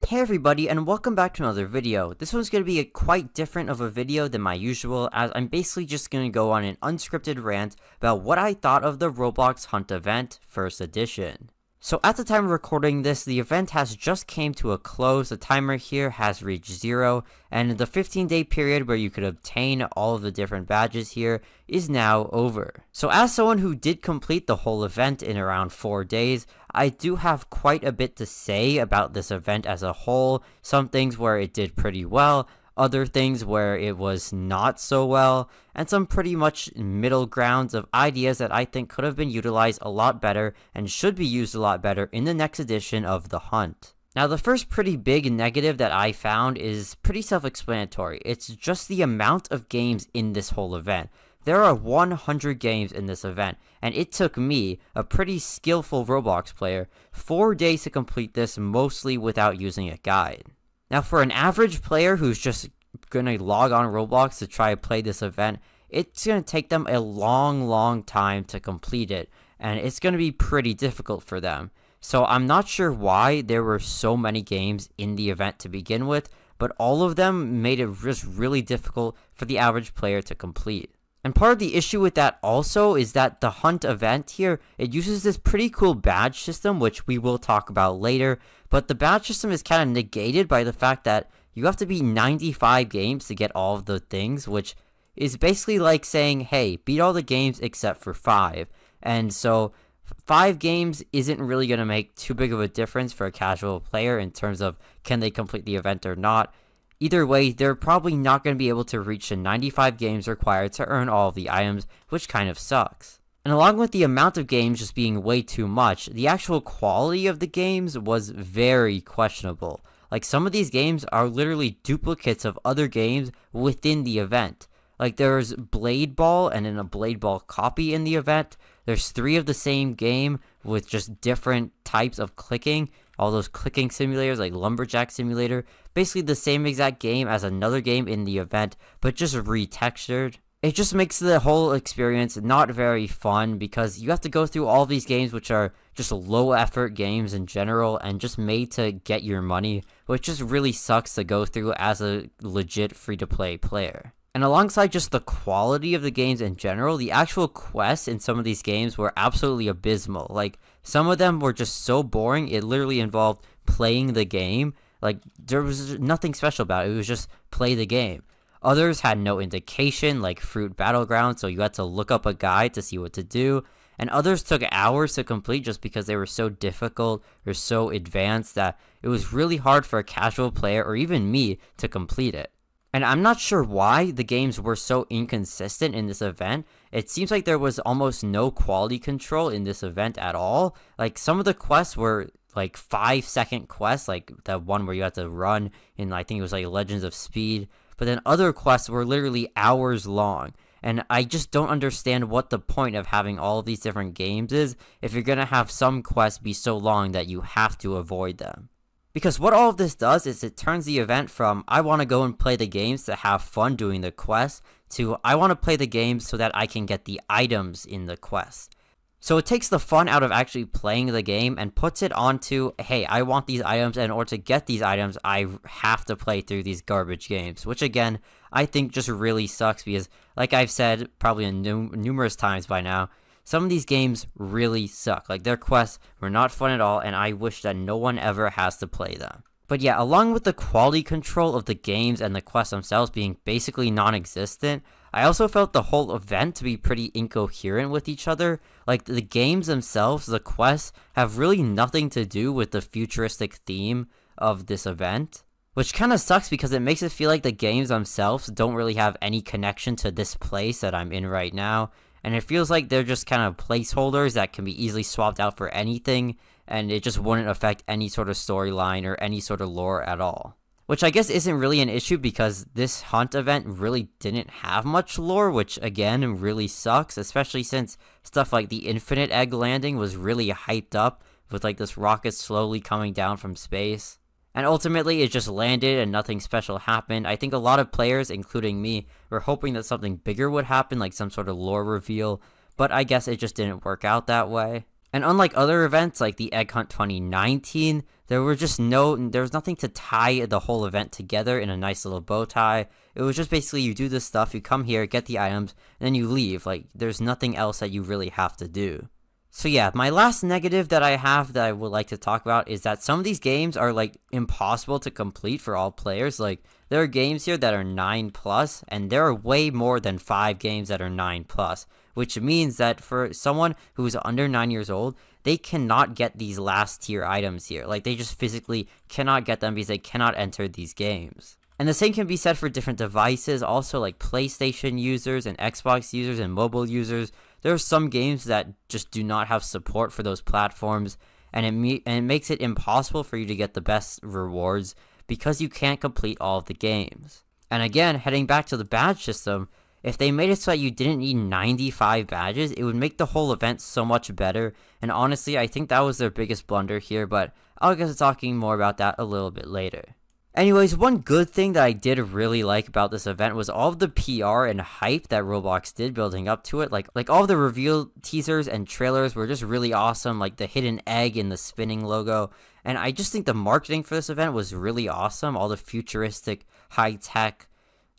Hey everybody, and welcome back to another video. This one's going to be quite different of a video than my usual, as I'm basically just going to go on an unscripted rant about what I thought of the Roblox Hunt event, first edition. So at the time of recording this, the event has just came to a close. The timer here has reached 0, and the 15-day period where you could obtain all of the different badges here is now over. So as someone who did complete the whole event in around 4 days, I do have quite a bit to say about this event as a whole. Some things where it did pretty well, other things where it was not so well, and some pretty much middle grounds of ideas that I think could have been utilized a lot better and should be used a lot better in the next edition of the Hunt. Now, the first pretty big negative that I found is pretty self-explanatory. It's just the amount of games in this whole event. There are 100 games in this event, and it took me, a pretty skillful Roblox player, 4 days to complete this, mostly without using a guide. Now, for an average player who's just gonna log on Roblox to try to play this event, it's gonna take them a long time to complete it, and it's gonna be pretty difficult for them. So I'm not sure why there were so many games in the event to begin with, but all of them made it just really difficult for the average player to complete. And part of the issue with that also is that the Hunt event here, it uses this pretty cool badge system, which we will talk about later, but the badge system is kind of negated by the fact that you have to beat 95 games to get all of the things, which is basically like saying, hey, beat all the games except for 5. And so 5 games isn't really going to make too big of a difference for a casual player in terms of can they complete the event or not. Either way, they're probably not going to be able to reach the 95 games required to earn all of the items, which kind of sucks. And along with the amount of games just being way too much, the actual quality of the games was very questionable. Like, some of these games are literally duplicates of other games within the event. Like, there's Blade Ball and then a Blade Ball copy in the event. There's 3 of the same game with just different types of clicking. All those clicking simulators like Lumberjack Simulator. Basically the same exact game as another game in the event, but just retextured. It just makes the whole experience not very fun because you have to go through all these games which are just low effort games in general and just made to get your money, which just really sucks to go through as a legit free-to-play player. And alongside just the quality of the games in general, the actual quests in some of these games were absolutely abysmal. Like, some of them were just so boring, it literally involved playing the game. Like, there was nothing special about it, it was just play the game. Others had no indication, like Fruit Battleground, so you had to look up a guide to see what to do. And others took hours to complete just because they were so difficult or so advanced that it was really hard for a casual player or even me to complete it. And I'm not sure why the games were so inconsistent in this event. It seems like there was almost no quality control in this event at all. Like, some of the quests were like 5-second quests, like the one where you had to run in, I think it was like Legends of Speed. But then other quests were literally hours long. And I just don't understand what the point of having all of these different games is if you're going to have some quests be so long that you have to avoid them. Because what all of this does is it turns the event from I want to go and play the games to have fun doing the quest to I want to play the games so that I can get the items in the quest. So it takes the fun out of actually playing the game and puts it onto, hey, I want these items, and in order to get these items, I have to play through these garbage games. Which, again, I think just really sucks because, like I've said probably numerous times by now, some of these games really suck. Like, their quests were not fun at all, and I wish that no one ever has to play them. But yeah, along with the quality control of the games and the quests themselves being basically non-existent, I also felt the whole event to be pretty incoherent with each other. Like, the games themselves, the quests, have really nothing to do with the futuristic theme of this event. Which kind of sucks because it makes it feel like the games themselves don't really have any connection to this place that I'm in right now. And it feels like they're just kind of placeholders that can be easily swapped out for anything, and it just wouldn't affect any sort of storyline or any sort of lore at all. Which I guess isn't really an issue because this Hunt event really didn't have much lore, which again really sucks, especially since stuff like the Infinite Egg landing was really hyped up with like this rocket slowly coming down from space. And ultimately, it just landed and nothing special happened. I think a lot of players, including me, were hoping that something bigger would happen, like some sort of lore reveal, but I guess it just didn't work out that way. And unlike other events like the Egg Hunt 2019, there was nothing to tie the whole event together in a nice little bow tie. It was just basically you do this stuff, you come here, get the items, and then you leave. Like, there's nothing else that you really have to do. So yeah, my last negative that I have that I would like to talk about is that some of these games are like impossible to complete for all players. Like, there are games here that are 9+, and there are way more than 5 games that are 9+, which means that for someone who is under 9 years old, they cannot get these last tier items here. Like, they just physically cannot get them because they cannot enter these games. And the same can be said for different devices, also like PlayStation users and Xbox users and mobile users. There are some games that just do not have support for those platforms, and it makes it impossible for you to get the best rewards because you can't complete all of the games. And again, heading back to the badge system, if they made it so that you didn't need 95 badges, it would make the whole event so much better, and honestly, I think that was their biggest blunder here, but I'll get to talking more about that a little bit later. Anyways, one good thing that I did really like about this event was all of the PR and hype that Roblox did building up to it. Like all of the reveal teasers and trailers were just really awesome, like the hidden egg and the spinning logo. And I just think the marketing for this event was really awesome. All the futuristic, high-tech,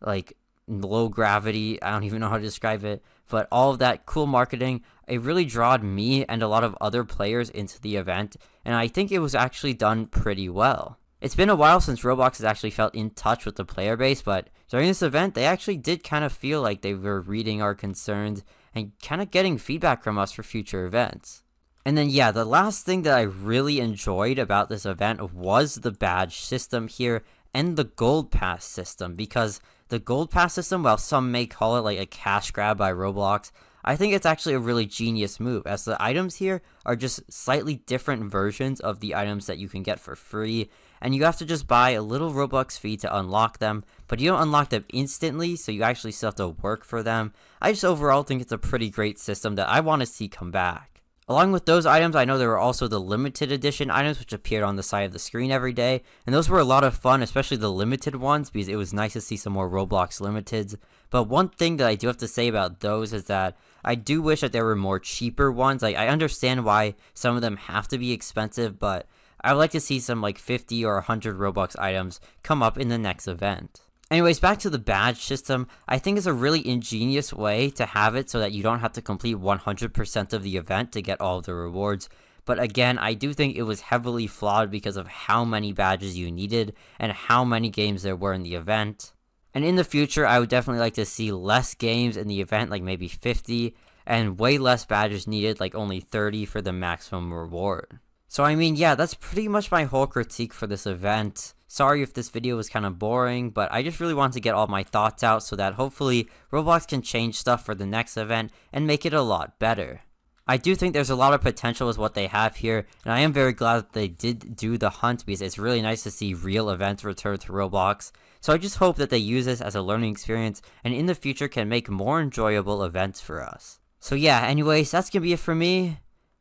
like low gravity, I don't even know how to describe it, but all of that cool marketing, it really drawed me and a lot of other players into the event, and I think it was actually done pretty well. It's been a while since Roblox has actually felt in touch with the player base, but during this event, they actually did kind of feel like they were reading our concerns and kind of getting feedback from us for future events. And then yeah, the last thing that I really enjoyed about this event was the badge system here and the gold pass system, because the gold pass system, while some may call it like a cash grab by Roblox, I think it's actually a really genius move, as the items here are just slightly different versions of the items that you can get for free, and you have to just buy a little Robux fee to unlock them, but you don't unlock them instantly, so you actually still have to work for them. I just overall think it's a pretty great system that I want to see come back. Along with those items, I know there were also the limited edition items which appeared on the side of the screen every day, and those were a lot of fun, especially the limited ones, because it was nice to see some more Roblox limiteds. But one thing that I do have to say about those is that I do wish that there were more cheaper ones. Like, I understand why some of them have to be expensive, but I would like to see some like 50 or 100 Robux items come up in the next event. Anyways, back to the badge system, I think it's a really ingenious way to have it so that you don't have to complete 100% of the event to get all of the rewards. But again, I do think it was heavily flawed because of how many badges you needed and how many games there were in the event. And in the future, I would definitely like to see less games in the event, like maybe 50, and way less badges needed, like only 30 for the maximum reward. So I mean, yeah, that's pretty much my whole critique for this event. Sorry if this video was kind of boring, but I just really want to get all my thoughts out so that hopefully Roblox can change stuff for the next event and make it a lot better. I do think there's a lot of potential with what they have here, and I am very glad that they did do the hunt because it's really nice to see real events return to Roblox. So I just hope that they use this as a learning experience and in the future can make more enjoyable events for us. So yeah, anyways, that's gonna be it for me.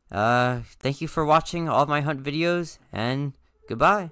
Thank you for watching all of my hunt videos, and goodbye.